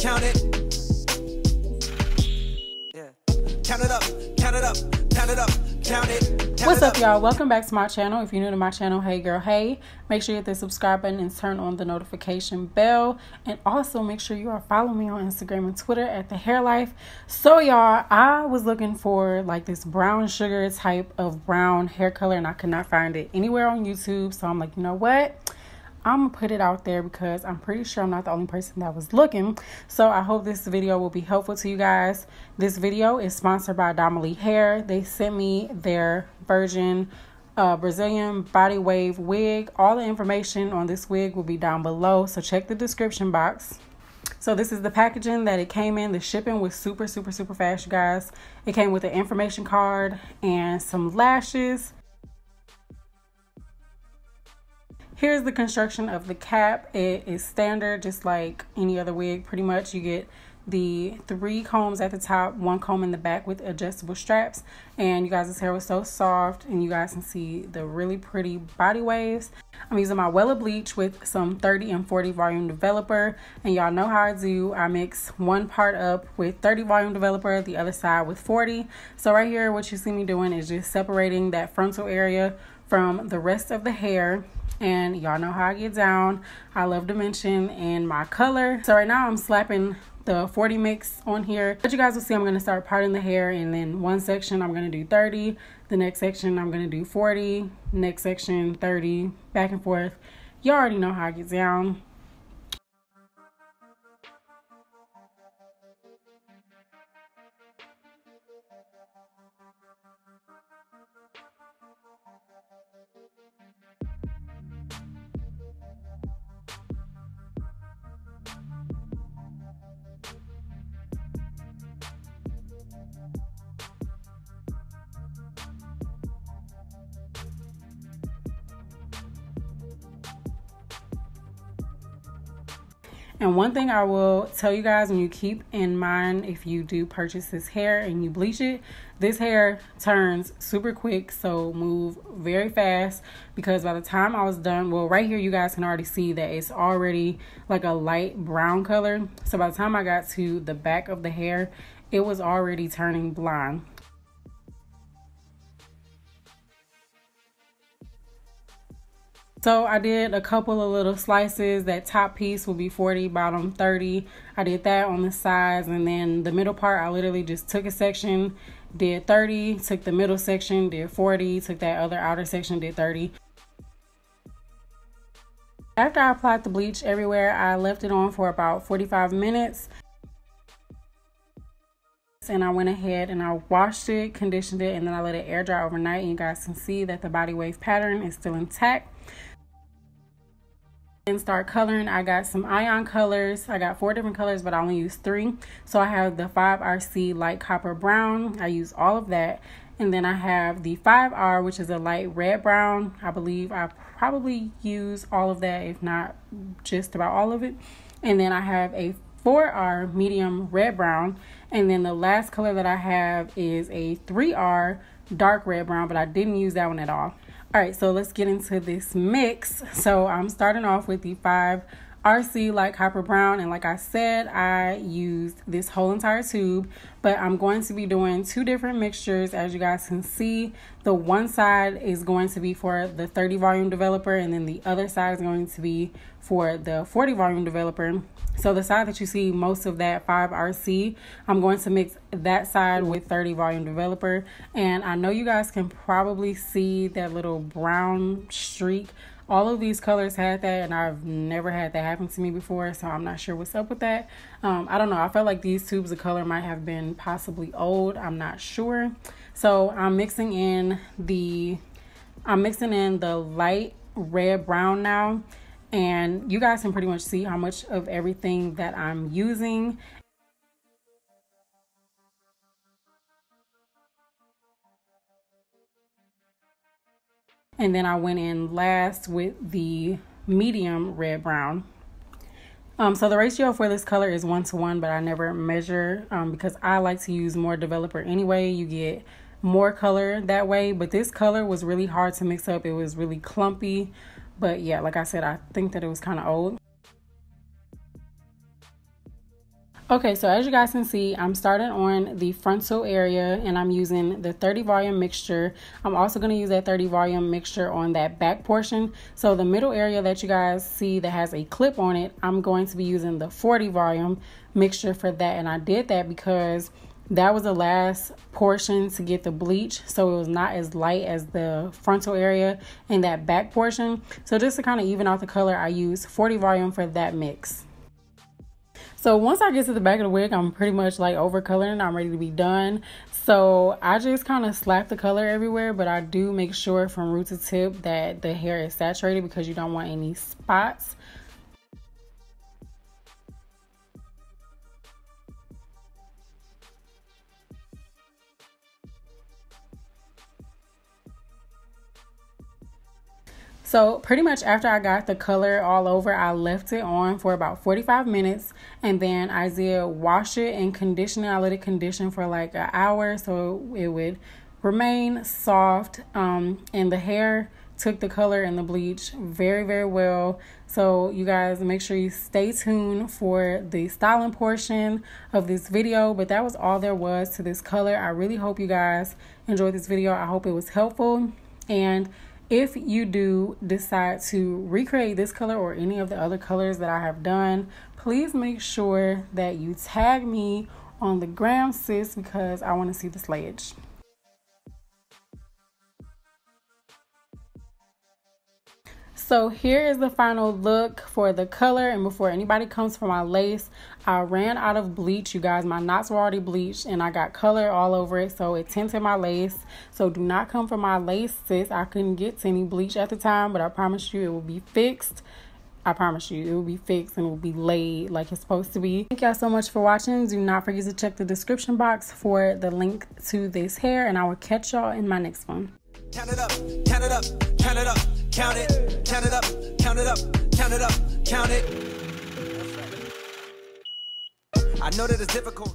count it. Yeah. Count it up, count it up, count it up, count it. What's up, y'all? Welcome back to my channel. If you're new to my channel, hey girl, hey. Make sure you hit the subscribe button and turn on the notification bell. And also make sure you are following me on Instagram and Twitter at Theharelife. So y'all, I was looking for like this brown sugar type of brown hair color and I could not find it anywhere on YouTube. So I'm like, you know what? I'm gonna put it out there because I'm pretty sure I'm not the only person that was looking. So I hope this video will be helpful to you guys. This video is sponsored by Donimly hair. They sent me their Virgin Brazilian body wave wig. All the information on this wig will be down below, so check the description box. So this is the packaging that it came in. The shipping was super fast, you guys. It came with an information card and some lashes. Here's the construction of the cap. It is standard, just like any other wig. Pretty much you get the 3 combs at the top, 1 comb in the back with adjustable straps. And you guys, this hair was so soft, and you guys can see the really pretty body waves. I'm using my Wella Bleach with some 30 and 40 volume developer, and y'all know how I do. I mix one part up with 30 volume developer, the other side with 40. So right here, what you see me doing is just separating that frontal area from the rest of the hair. And y'all know how I get down. I love dimension and my color. So right now I'm slapping the 40 mix on here. But you guys will see I'm going to start parting the hair, and then one section I'm going to do 30, the next section I'm going to do 40, next section 30, back and forth. You already know how I get down. And one thing I will tell you guys, when you keep in mind, if you do purchase this hair and you bleach it, this hair turns super quick, so move very fast, because by the time I was done, well, right here you guys can already see that it's already like a light brown color. So by the time I got to the back of the hair, it was already turning blonde. So I did a couple of little slices. That top piece will be 40, bottom 30. I did that on the sides, and then the middle part, I literally just took a section, did 30, took the middle section, did 40, took that other outer section, did 30. After I applied the bleach everywhere, I left it on for about 45 minutes. And I went ahead and I washed it, conditioned it, and then I let it air dry overnight. And you guys can see that the body wave pattern is still intact. And start coloring. I got some ion colors. I got 4 different colors, but I only used 3. So I have the 5RC light copper brown. I use all of that. And then I have the 5R, which is a light red brown. I believe I probably use all of that, if not just about all of it. And then I have a 4R medium red brown. And then the last color that I have is a 3R dark red brown, but I didn't use that one at all. All right, so let's get into this mix. So I'm starting off with the 5RC light copper brown, and like I said, I used this whole entire tube, but I'm going to be doing 2 different mixtures. As you guys can see, the one side is going to be for the 30 volume developer, and then the other side is going to be for the 40 volume developer. So the side that you see most of that 5RC, I'm going to mix that side with 30 volume developer. And I know you guys can probably see that little brown streak. All of these colors had that, and I've never had that happen to me before, so I'm not sure what's up with that. I don't know. I felt like these tubes of color might have been possibly old. I'm not sure. So I'm mixing in the light red brown now. And you guys can pretty much see how much of everything that I'm using. And then I went in last with the medium red brown. So the ratio for this color is 1:1, but I never measure because I like to use more developer anyway. You get more color that way, but this color was really hard to mix up. It was really clumpy. But yeah, like I said, I think that it was kind of old. Okay, so as you guys can see, I'm starting on the frontal area and I'm using the 30 volume mixture. I'm also going to use that 30 volume mixture on that back portion. So the middle area that you guys see that has a clip on it, I'm going to be using the 40 volume mixture for that. And I did that because that was the last portion to get the bleach, so it was not as light as the frontal area and that back portion. So just to kind of even out the color, I use 40 volume for that mix. So once I get to the back of the wig, I'm pretty much like over coloring. I'm ready to be done. So I just kind of slap the color everywhere, but I do make sure from root to tip that the hair is saturated because you don't want any spots. So pretty much after I got the color all over, I left it on for about 45 minutes and then I did wash it and condition it. I let it condition for like an hour so it would remain soft, and the hair took the color and the bleach very, very well. So you guys make sure you stay tuned for the styling portion of this video. But that was all there was to this color. I really hope you guys enjoyed this video. I hope it was helpful. And if you do decide to recreate this color or any of the other colors that I have done, please make sure that you tag me on the gram, sis, because I want to see the slayage. So here is the final look for the color, and before anybody comes for my lace, I ran out of bleach, you guys. My knots were already bleached and I got color all over it, so it tinted my lace. So do not come for my lace, sis. I couldn't get to any bleach at the time, but I promise you it will be fixed. I promise you it will be fixed and it will be laid like it's supposed to be. Thank y'all so much for watching. Do not forget to check the description box for the link to this hair, and I will catch y'all in my next one. Count it up, count it up, count it up, count it, count it up, count it up, count it up, count it. I know that it's difficult.